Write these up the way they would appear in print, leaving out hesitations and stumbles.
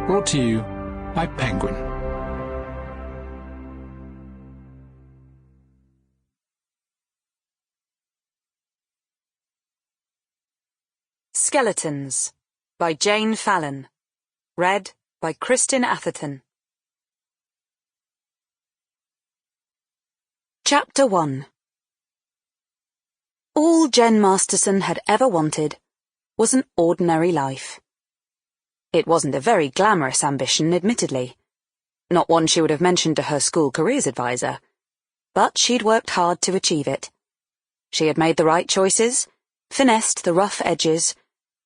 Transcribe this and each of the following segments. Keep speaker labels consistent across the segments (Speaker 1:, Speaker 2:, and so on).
Speaker 1: Brought to you by Penguin.
Speaker 2: Skeletons by Jane Fallon. Read by Kristin Atherton. Chapter 1. All Jen Masterson had ever wanted was an ordinary life. It wasn't a very glamorous ambition, admittedly. Not one she would have mentioned to her school careers advisor. But she'd worked hard to achieve it. She had made the right choices, finessed the rough edges,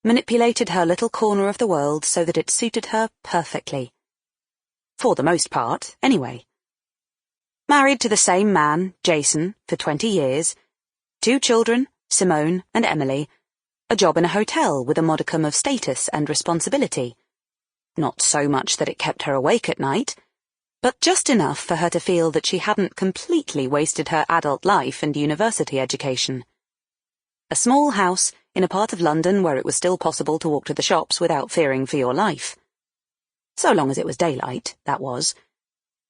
Speaker 2: manipulated her little corner of the world so that it suited her perfectly. For the most part, anyway. Married to the same man, Jason, for 20 years, 2 children, Simone and Emily, a job in a hotel with a modicum of status and responsibility. Not so much that it kept her awake at night, but just enough for her to feel that she hadn't completely wasted her adult life and university education. A small house in a part of London where it was still possible to walk to the shops without fearing for your life. So long as it was daylight, that was.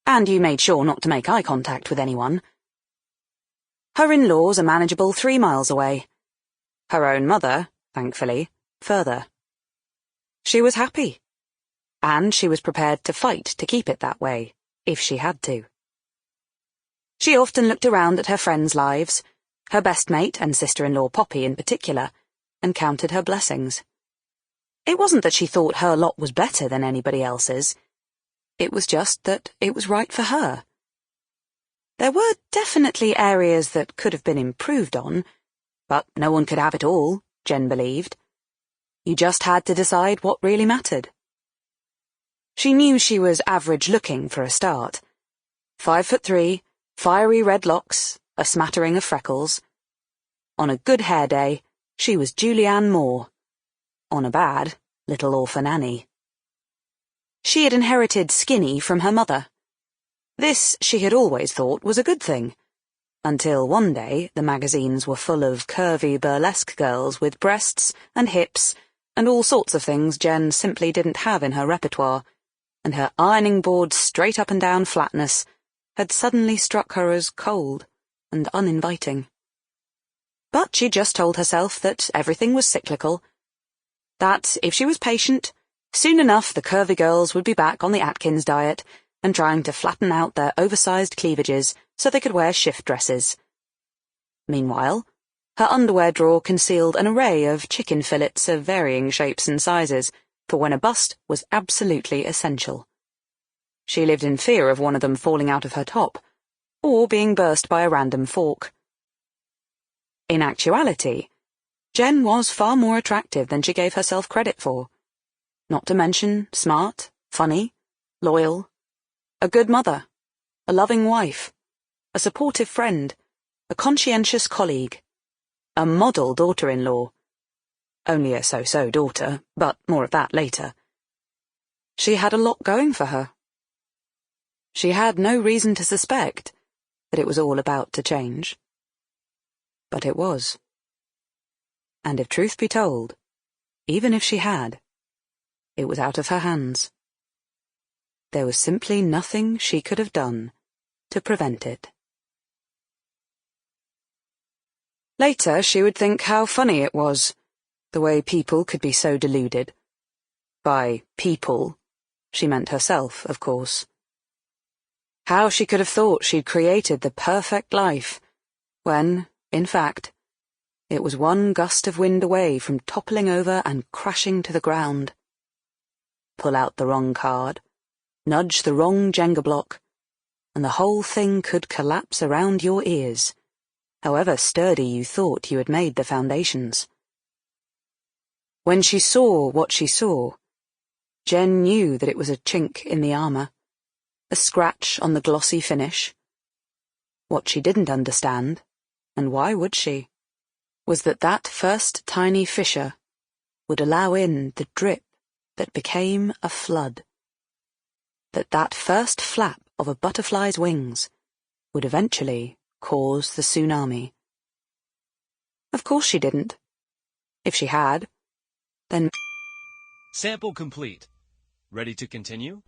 Speaker 2: And you made sure not to make eye contact with anyone. Her in-laws are manageable 3 miles away. Her own mother, thankfully, further. She was happy. And she was prepared to fight to keep it that way, if she had to. She often looked around at her friends' lives, her best mate and sister-in-law Poppy in particular, and counted her blessings. It wasn't that she thought her lot was better than anybody else's. It was just that it was right for her. There were definitely areas that could have been improved on, but no one could have it all, Jen believed. You just had to decide what really mattered. She knew she was average-looking for a start. 5'3", fiery red locks, a smattering of freckles. On a good hair day, she was Julianne Moore. On a bad, little orphan Annie. She had inherited skinny from her mother. This, she had always thought, was a good thing. Until one day the magazines were full of curvy burlesque girls with breasts and hips and all sorts of things Jen simply didn't have in her repertoire, and her ironing board's straight up and down flatness had suddenly struck her as cold and uninviting. But she just told herself that everything was cyclical, that if she was patient, soon enough the curvy girls would be back on the Atkins diet and trying to flatten out their oversized cleavages so they could wear shift dresses. Meanwhile, her underwear drawer concealed an array of chicken fillets of varying shapes and sizes, for when a bust was absolutely essential. She lived in fear of one of them falling out of her top, or being burst by a random fork. In actuality, Jen was far more attractive than she gave herself credit for. Not to mention smart, funny, loyal, a good mother, a loving wife, a supportive friend, a conscientious colleague, a model daughter-in-law. Only a so-so daughter, but more of that later. She had a lot going for her. She had no reason to suspect that it was all about to change. But it was. And if truth be told, even if she had, it was out of her hands. There was simply nothing she could have done to prevent it. Later, she would think how funny it was, the way people could be so deluded. By people, she meant herself, of course. How she could have thought she'd created the perfect life, when, in fact, it was one gust of wind away from toppling over and crashing to the ground. Pull out the wrong card, nudge the wrong Jenga block, and the whole thing could collapse around your ears, however sturdy you thought you had made the foundations. When she saw what she saw, Jen knew that it was a chink in the armor, a scratch on the glossy finish. What she didn't understand, and why would she, was that that first tiny fissure would allow in the drip that became a flood. That first flap of a butterfly's wings would eventually cause the tsunami. Of course she didn't. If she had, then...
Speaker 3: Sample complete. Ready to continue?